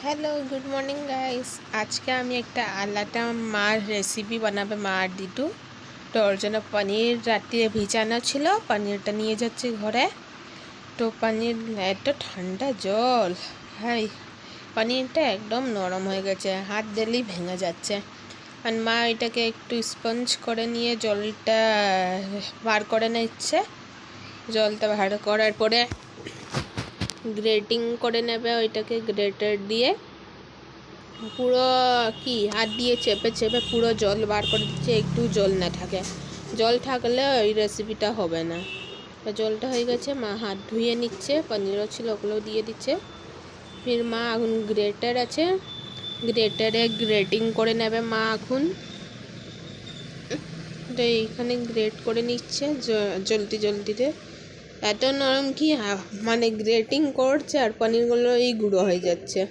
Hello, good morning guys. আজকে আমি একটা আলাদা মার রেসিপি বানাবে মা আর দিদু। তো ওর জন্য পনির রাত্রে ভিজানো ছিল, পনিরটা নিয়ে যাচ্ছি ঘরে। তো পনির এত ঠান্ডা জল, হাই পনিরটা একদম নরম হয়ে গেছে, হাত দিলেই ভেঙে যাচ্ছে। আর মা এটাকে একটু স্পঞ্জ করে নিয়ে জলটা বার করে নিচ্ছে। জলটা বার করার পরে গ্রেটিং করে নেবে ওইটাকে, গ্রেটার দিয়ে পুরো হাত দিয়ে চেপে চেপে পুরো জল বার করে দিচ্ছে, একটু জল না থাকে। জল থাকলে ওই রেসিপিটা হবে না। তো জলটা হয়ে গেছে, মা হাত ধুয়ে নিচ্ছে, পনিরও ছিল ওগুলোও দিয়ে দিচ্ছে। ফির মা এখন গ্রেটার আছে, গ্রেটারে গ্রেটিং করে নেবে মা এখন। তো এইখানে গ্রেট করে নিচ্ছে জলদিতে। এত নরম মানে গ্রেটিং করছে আর পনিরগুলো এই গুঁড়ো হয়ে যাচ্ছে।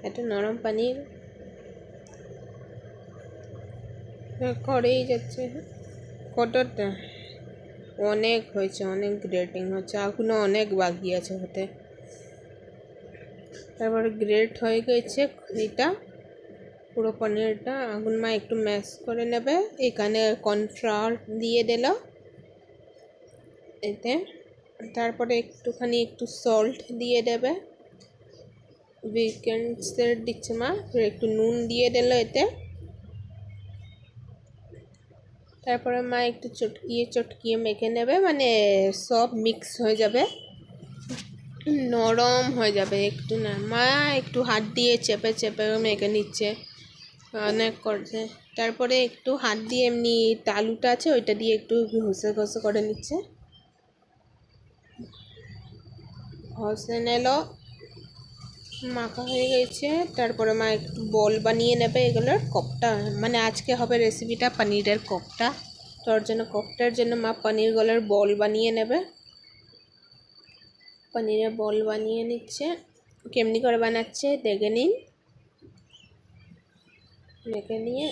এত নরম পনির করেই যাচ্ছে। কতটা অনেক হয়েছে, অনেক গ্রেটিং হচ্ছে, এখনো অনেক বাকি আছে হতে। তারপরে গ্রেট হয়ে গেছে এটা পুরো পনিরটা। এখন মা একটু ম্যাশ করে নেবে, এখানে কর্নফ্লাওয়ার দিয়ে দিল এতে। তারপরে একটু সল্ট দিয়ে দেবে, উইকেন্ডসের দিচ্ছে মা। ফির একটু নুন দিয়ে দিল এতে। তারপরে মা একটু চটকিয়ে মেখে নেবে, মানে সব মিক্স হয়ে যাবে, নরম হয়ে যাবে। একটু না, মা একটু হাত দিয়ে চেপে চেপে মেখে নিচ্ছে, অনেক করছে। তারপরে একটু হাত দিয়ে এমনি তালুটা আছে ওইটা দিয়ে একটু ঘষে ঘষে করে নিচ্ছে, ঘষে নিল, মাখা হয়ে গেছে। তারপরে মা একটু বল বানিয়ে নেবে এগুলোর কোপ্তা, মানে আজকে হবে রেসিপিটা পনিরের কোপ্তা। তোর জন্য কোপ্তার জন্য মা পনিরগুলোর বল বানিয়ে নেবে, পনিরের বল বানিয়ে নিচ্ছে। কেমনি করে বানাচ্ছে দেখে নিন, দেখে নিয়ে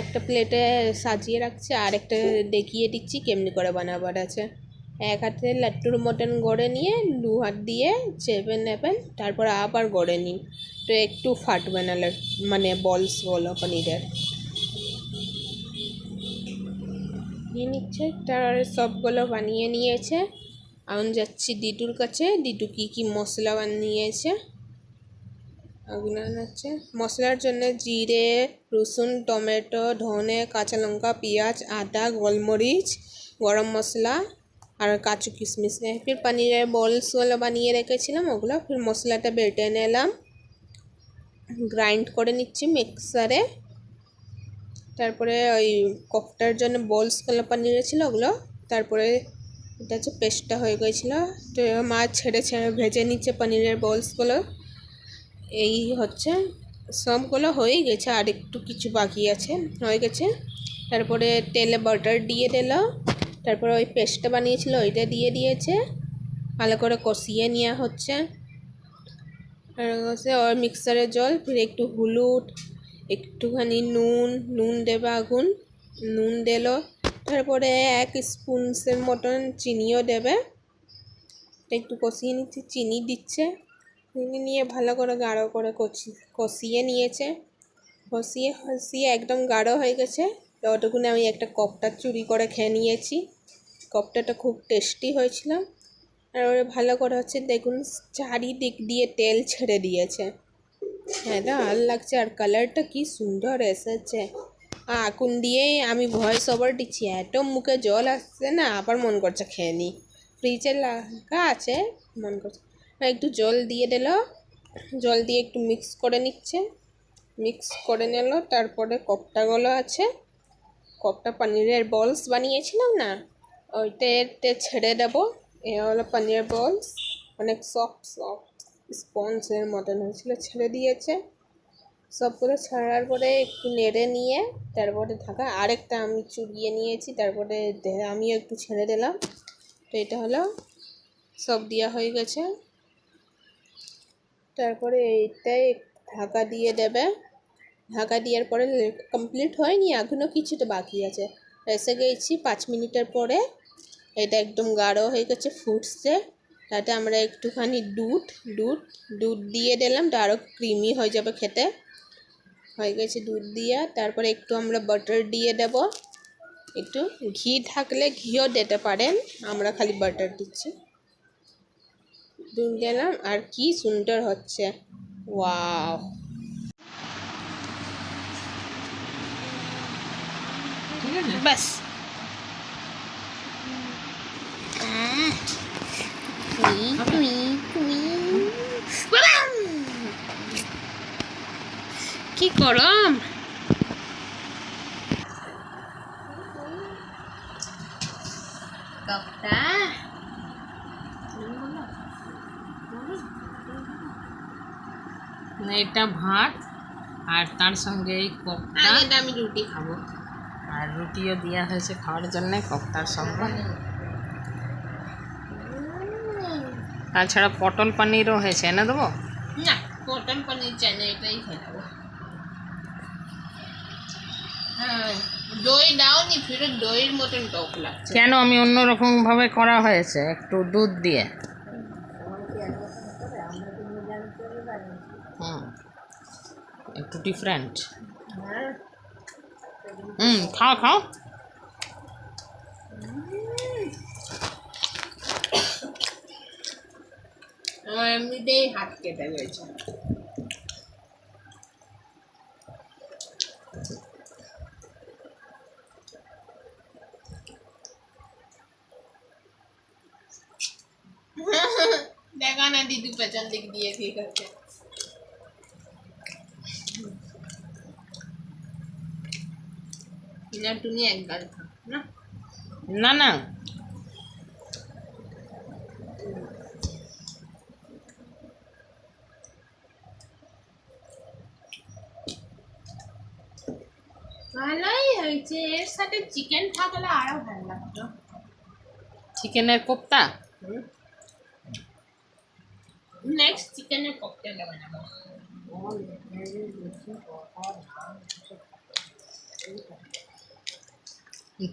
একটা প্লেটে সাজিয়ে রাখছে, আর একটা দেখিয়ে দিচ্ছি কেমনি করে বানাবার আছে। এক হাতে লাট্টুর মতন গড়ে নিয়ে দু হাত দিয়ে চেপে নেবেন, তারপর আবার গড়ে নিন। তো একটু ফাটবে না, মানে বলসগুলো পনিরের নিয়ে নিচ্ছে। তার সবগুলো বানিয়ে নিয়েছে। এখন যাচ্ছি দিদুর কাছে, দিদু কী মশলা বানিয়েছে আছে। মশলার জন্য জিরে, রসুন, টমেটো, ধনে, কাঁচা লঙ্কা, পেঁয়াজ, আদা, গোলমরিচ, গরম মশলা আর কাজু কিশমিশ। ফির পনিরের বলসগুলো বানিয়ে রেখেছিলাম ওগুলো, ফির মশলাটা বেটে নিলাম, গ্রাইন্ড করে নিচ্ছি মিক্সারে। তারপরে ওই কোফতার জন্য বলসগুলো পনিরের ছিল ওগুলো, তারপরে এটা হচ্ছে পেস্টটা হয়ে গেছিলো। তো মাছ ছেড়ে ভেজে নিচ্ছে পনিরের বলসগুলো। এই হচ্ছে সবগুলো হয়ে গেছে, আর একটু কিছু বাকি আছে, হয়ে গেছে। তারপরে তেলে বাটার দিয়ে দিল, তারপরে ওই পেস্টটা বানিয়েছিল ওইটা দিয়ে দিয়েছে, ভালো করে কষিয়ে নেওয়া হচ্ছে। আর মিক্সারের জল, ফির একটু হলুদ, একটুখানি নুন দেবে আগুন, নুন দিল। তারপরে 1 স্পুনের মতন চিনিও দেবে। একটু কষিয়ে নিচ্ছে, চিনি দিচ্ছে, চিনি নিয়ে ভালো করে গাঢ় করে কষিয়ে নিয়েছে। কষিয়ে একদম গাঢ় হয়ে গেছে। ততক্ষণে আমি একটা কোপ্তা চুরি করে খেয়ে নিয়েছি। কোপ্তাটা খুব টেস্টি হয়েছিল। আর ওরা ভালো করে হচ্ছে, দেখুন চারিদিক দিয়ে তেল ছেড়ে দিয়েছে, হ্যাঁ ভালো লাগছে। আর কালারটা কি সুন্দর এসেছে। এখন দিয়েই আমি ভয়েস ওভার দিচ্ছি, এত মুখে জল আসছে না, আবার মন করছে খেয়ে নিই। ফ্রিজে লাগা আছে, মন করছে। একটু জল দিয়ে দিল, জল দিয়ে একটু মিক্স করে নিচ্ছে, মিক্স করে নিল। তারপরে কোপ্তাগুলো আছে, কোপ্তা পনিরের বলস বানিয়েছিলাম না, ওইটাতে ছেড়ে দেবো। এ হলো পনিরের বলস, অনেক সফট স্পঞ্জের মতন হয়েছিল, ছেড়ে দিয়েছে। সবগুলো ছাড়ার পরে একটু নেড়ে নিয়ে তারপরে ঢাকা, আরেকটা আমি চুবিয়ে নিয়েছি, তারপরে আমিও একটু ছেড়ে দিলাম। তো এটা হলো সব দেওয়া হয়ে গেছে। তারপরে এইটাই ঢাকা দিয়ে দেবে, ঢাকা দেওয়ার পরে কমপ্লিট হয়নি, এখনও কিছুটা বাকি আছে। এসে গেছি 5 মিনিটের পরে, এটা একদম গাঢ় হয়ে গেছে, ফুটছে। তাতে আমরা একটুখানি দুধ দিয়ে দিলাম, তো আরও ক্রিমি হয়ে যাবে খেতে। হয়ে গেছে দুধ দিয়া, তারপরে একটু আমরা বাটার দিয়ে দেব। একটু ঘি থাকলে ঘিও দিতে পারেন, আমরা খালি বাটার দিচ্ছি। দুধ দিলাম, আর কি সুন্দর হচ্ছে, ওয়াও। বাস কি গরম। কপটা এটা ভাত আর তার সঙ্গে এই কোপ্তা। এটা আমি রুটি খাবো, আর রুটিও দেওয়া হয়েছে খাওয়ার জন্য কোপ্তার সঙ্গে। তাছাড়া পটল পনিরও হয়েছে, এনে দেবো? না, পটল পনির চাই না, এটাই খেয়ে নেবো। হ্যাঁ, দই দাওনি, ফিরে দইয়ের মতন টক লাগছে। কেন, আমি অন্যরকম ভাবে করা হয়েছে, একটু দুধ দিয়ে। একটু ডিফারেন্ট। খাও খাও। আমার এমনিতেই হাত কেটে গেছে। দেখা না দিদি পেছন দিক দিয়ে ঠিক আছে। না তুমি এক গাল খাও না। না না, ভালোই হয়েছে, এর সাথে চিকেন থাকলে আরো ভালো লাগতো। চিকেনের কোপ্তা। নেক্সট চিকেনের ককটেল বানাবো।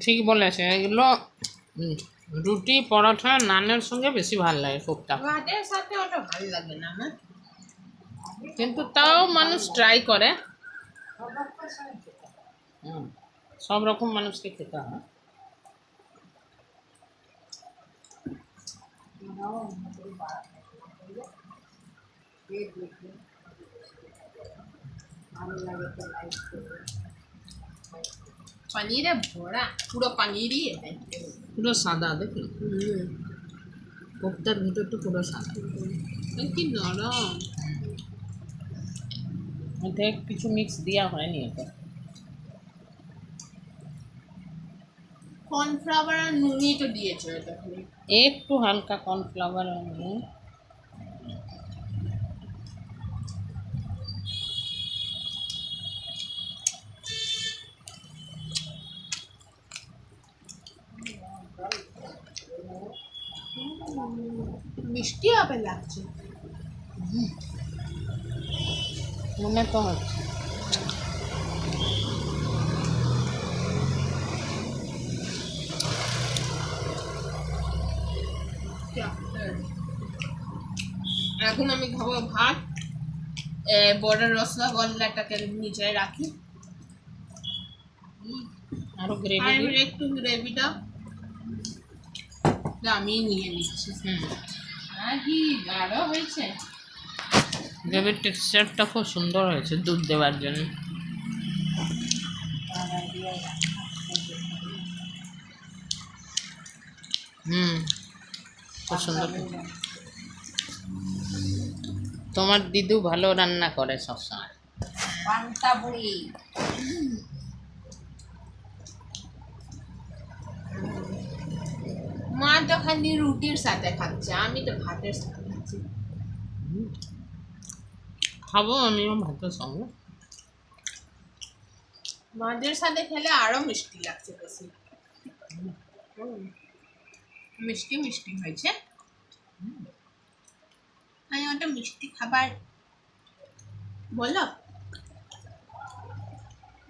ঠিক বলেছে, এগুলো রুটি পরোটা নানের সঙ্গে বেশি ভালো লাগে কোপ্তা। ভাতের সাথে ওটা ভালো লাগে না আমার, কিন্তু তাও মানুষ ট্রাই করে। সব রকম মানুষকে খেতে হয়। পনিরে ভরা, পুরো পনিরই এটা। পুরো সাদা দেখি, কোপ্তার ভিতরটা পুরো সাদা, কি নরম। এতে কিছু মিক্স দেওয়া হয়নি। এটা কর্নফ্লাওয়ার আর নুনই তো দিয়েছে এটা খালি। একটু হালকা কর্নফ্লাওয়ার আর নুন। মিষ্টি হবে লাগছে। মনে তো হচ্ছে। এখন আমি খাবো ভাত, বড় রসগোল্লাটাকে নিচে রাখি, আরো আর গ্রেভি একটু গ্রেভিটা আমি নিয়ে নিচ্ছি। আর কি গাঢ় হয়েছে, গ্রেভির টেক্সচারটা খুব সুন্দর হয়েছে দুধ দেওয়ার জন্য। খুব সুন্দর। তোমার দিদু ভালো রান্না করে সবসময়। পান্তা বুড়ি। মা তো খালি রুটির সাথে খাচ্ছে, আমি তো ভাতের সাথে খাচ্ছি। খাবো আমিও ভাতের সঙ্গে। মাদের সাথে খেলে আরো মিষ্টি লাগছে বেশি। মিষ্টি মিষ্টি হয়েছে। আমি ওটা মিষ্টি খাবার বলো।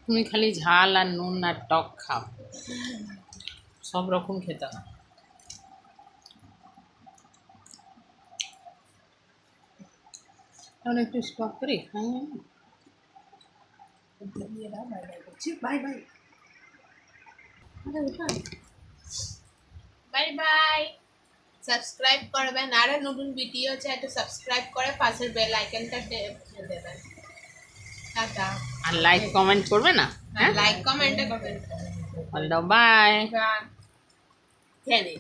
তুমি খালি ঝাল আর নুন আর টক খাও, সব রকম খেতে হয়। তাহলে একটু স্টপ করি হ্যাঁ bye bye bye bye subscribe করবেন আরো নতুন ভিডিও চাই তো সাবস্ক্রাইব করে পাশের বেল আইকনটা দেবেন টাটা আর লাইক কমেন্ট করবে না হ্যাঁ লাইক কমেন্ট করবেন বাই জানি